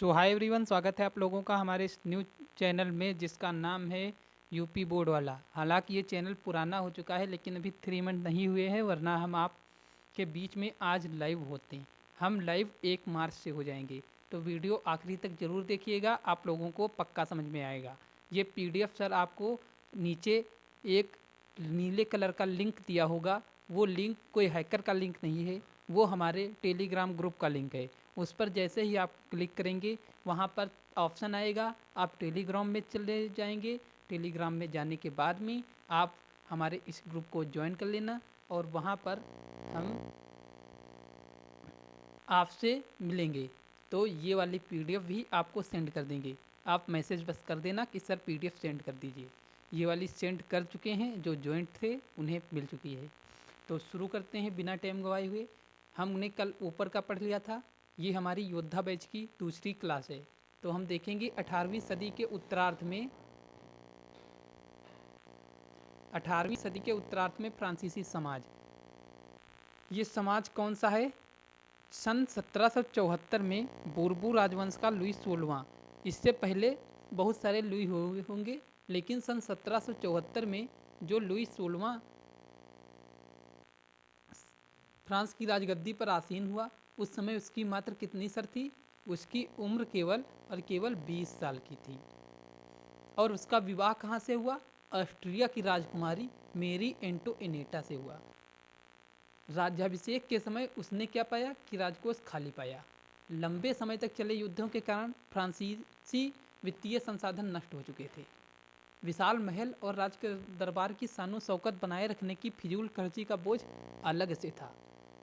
सो hi everyone, स्वागत है आप लोगों का हमारे इस न्यू चैनल में जिसका नाम है यूपी बोर्ड वाला। हालांकि ये चैनल पुराना हो चुका है लेकिन अभी 3 मंथ नहीं हुए हैं, वरना हम आप के बीच में आज लाइव होते हैं। हम लाइव 1 मार्च से हो जाएंगे, तो वीडियो आखिरी तक ज़रूर देखिएगा, आप लोगों को पक्का समझ में आएगा। ये पीडीएफ सर आपको नीचे एक नीले कलर का लिंक दिया होगा। वो लिंक कोई हैकर का लिंक नहीं है, वो हमारे टेलीग्राम ग्रुप का लिंक है। उस पर जैसे ही आप क्लिक करेंगे वहाँ पर ऑप्शन आएगा, आप टेलीग्राम में चले जाएंगे। टेलीग्राम में जाने के बाद में आप हमारे इस ग्रुप को ज्वाइन कर लेना और वहाँ पर हम आपसे मिलेंगे। तो ये वाली पीडीएफ भी आपको सेंड कर देंगे। आप मैसेज बस कर देना कि सर पीडीएफ सेंड कर दीजिए। ये वाली सेंड कर चुके हैं, जो ज्वाइंट थे उन्हें मिल चुकी है। तो शुरू करते हैं बिना टाइम गवाए हुए। हमने कल ऊपर का पढ़ लिया था। ये हमारी योद्धा बैच की दूसरी क्लास है। तो हम देखेंगे 18वीं सदी के उत्तरार्ध में 18वीं सदी के उत्तरार्ध में फ्रांसीसी समाज। ये समाज कौन सा है? सन 1774 में बोरबू राजवंश का लुई 16वां। इससे पहले बहुत सारे लुई हुए होंगे, लेकिन सन 1774 में जो लुई 16वां फ्रांस की राजगद्दी पर आसीन हुआ, उस समय उसकी मात्र कितनी सर थी? उसकी उम्र केवल 20 साल की थी। और उसका विवाह कहाँ से हुआ? ऑस्ट्रिया की राजकुमारी मेरी एंटोइनेटा से हुआ। राज्याभिषेक के समय उसने क्या पाया कि राजकोष खाली पाया। लंबे समय तक चले युद्धों के कारण फ्रांसीसी वित्तीय संसाधन नष्ट हो चुके थे। विशाल महल और राज के दरबार की शानो शौकत बनाए रखने की फिजूल खर्ची का बोझ अलग से था।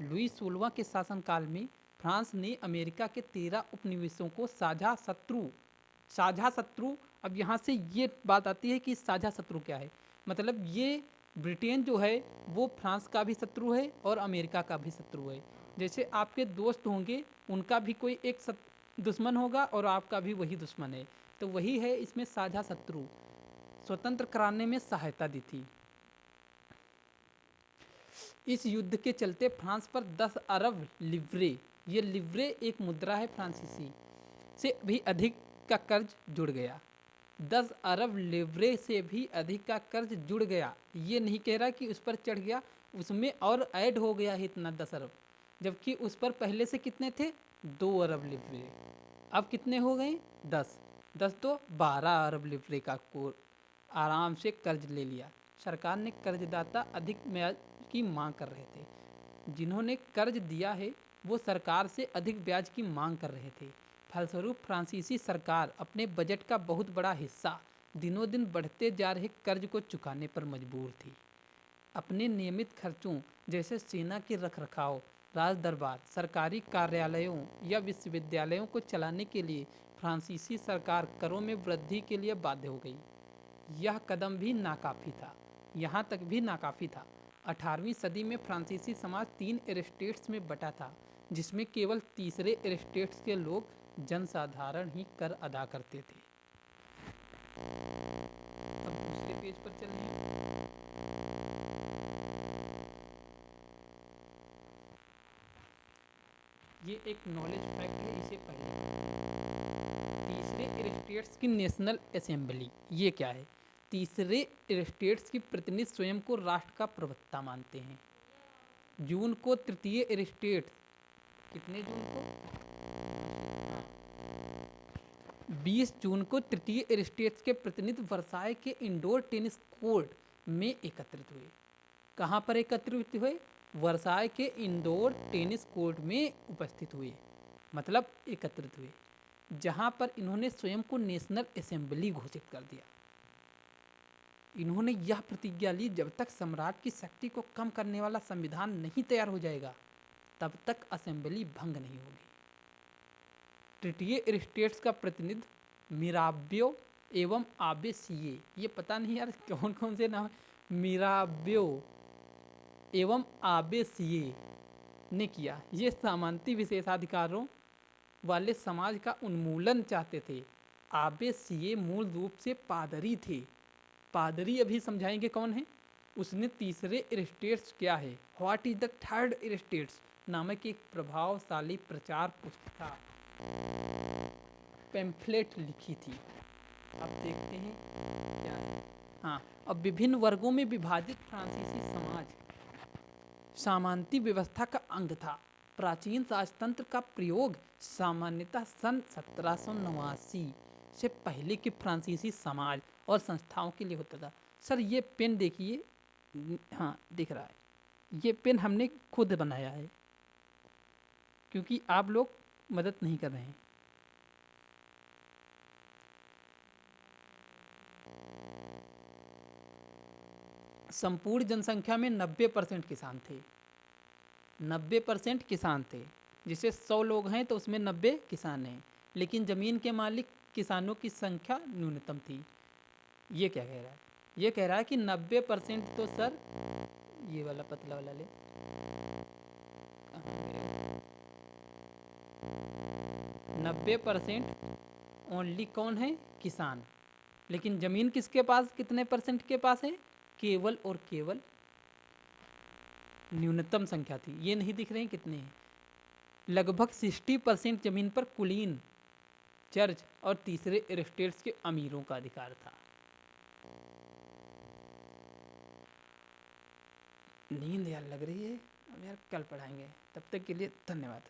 लुई 16वां के शासनकाल में फ्रांस ने अमेरिका के 13 उपनिवेशों को साझा शत्रु। अब यहाँ से ये बात आती है कि साझा शत्रु क्या है। मतलब ये ब्रिटेन जो है वो फ्रांस का भी शत्रु है और अमेरिका का भी शत्रु है। जैसे आपके दोस्त होंगे, उनका भी कोई एक दुश्मन होगा और आपका भी वही दुश्मन है। तो वही है इसमें साझा शत्रु। स्वतंत्र कराने में सहायता दी थी। इस युद्ध के चलते फ्रांस पर 10 अरब लिव्रे, ये लिव्रे एक मुद्रा है फ्रांसीसी, से भी अधिक का कर्ज जुड़ गया। 10 अरब लिव्रे से भी अधिक का कर्ज जुड़ गया। ये नहीं कह रहा कि उस पर चढ़ गया, उसमें और ऐड हो गया है इतना 10 अरब, जबकि उस पर पहले से कितने थे? 2 अरब लिव्रे। अब कितने हो गए? 10 10 तो 12 अरब लिव्रे का आराम से कर्ज ले लिया। सरकार ने कर्जदाता अधिक ब्याज की मांग कर रहे थे। जिन्होंने कर्ज दिया है वो सरकार से अधिक ब्याज की मांग कर रहे थे। फलस्वरूप फ्रांसीसी सरकार अपने बजट का बहुत बड़ा हिस्सा दिनों दिन बढ़ते जा रहे कर्ज को चुकाने पर मजबूर थी। अपने नियमित खर्चों जैसे सेना के रखरखाव, राज दरबार, सरकारी कार्यालयों या विश्वविद्यालयों को चलाने के लिए फ्रांसीसी सरकार करों में वृद्धि के लिए बाध्य हो गई। यह कदम भी नाकाफ़ी था, यहाँ तक भी नाकाफ़ी था। 18वीं सदी में फ्रांसीसी समाज 3 एस्टेट्स में बटा था, जिसमें केवल तीसरे एस्टेट्स के लोग जनसाधारण ही कर अदा करते थे। अब दूसरे पेज पर चलिए। ये एक नॉलेज फैक्ट है, इसे पढ़िए। तीसरे एस्टेट्स की नेशनल असेंबली, ये क्या है? तीसरे एस्टेट्स की प्रतिनिधि स्वयं को राष्ट्र का प्रवक्ता मानते हैं। जून को तृतीय एस्टेट, कितने जून को? 20 जून को तृतीय एस्टेट्स के प्रतिनिधि वर्साय के इंडोर टेनिस कोर्ट में एकत्रित हुए। कहाँ पर एकत्रित हुए? वर्साय के इंडोर टेनिस कोर्ट में उपस्थित हुए, मतलब एकत्रित हुए, जहाँ पर इन्होंने स्वयं को नेशनल असेंबली घोषित कर दिया। इन्होंने यह प्रतिज्ञा ली, जब तक सम्राट की शक्ति को कम करने वाला संविधान नहीं तैयार हो जाएगा तब तक असेंबली भंग नहीं होगी। तृतीय एस्टेट्स का प्रतिनिधि मिराब्यो एवं आबे सीए, ये पता नहीं यार कौन कौन से नाम, मिराब्यो एवं आबे सीए ने किया। ये सामंती विशेषाधिकारों वाले समाज का उन्मूलन चाहते थे। आबे सीए मूल रूप से पादरी थे। पादरी अभी समझाएंगे कौन है। उसने तीसरे एस्टेट्स क्या है, what is the third estates नामक एक प्रभावशाली प्रचार पुस्तिका पैम्फलेट लिखी थी। अब देखते हैं क्या है। हाँ, अब विभिन्न वर्गों में विभाजित फ्रांसीसी समाज सामंती व्यवस्था का अंग था। प्राचीन राजतंत्र का प्रयोग सामान्यतः सन 1789 से पहले के फ्रांसीसी समाज और संस्थाओं के लिए होता था। सर ये पेन देखिए, हाँ दिख रहा है, ये पेन हमने खुद बनाया है क्योंकि आप लोग मदद नहीं कर रहे हैं। संपूर्ण जनसंख्या में 90% किसान थे। 90% किसान थे। जिसे 100 लोग हैं तो उसमें 90 किसान हैं, लेकिन ज़मीन के मालिक किसानों की संख्या न्यूनतम थी। ये क्या कह रहा है? ये कह रहा है कि 90% तो सर, ये वाला पतला वाला ले, 90% ओनली कौन है? किसान। लेकिन ज़मीन किसके पास, कितने परसेंट के पास है? केवल और केवल न्यूनतम संख्या थी। ये नहीं दिख रहे हैं कितने हैं? लगभग 60% ज़मीन पर कुलीन, चर्च और तीसरे एस्टेट्स के अमीरों का अधिकार था। नींद यार लग रही है, अब यार कल पढ़ाएंगे। तब तक के लिए धन्यवाद।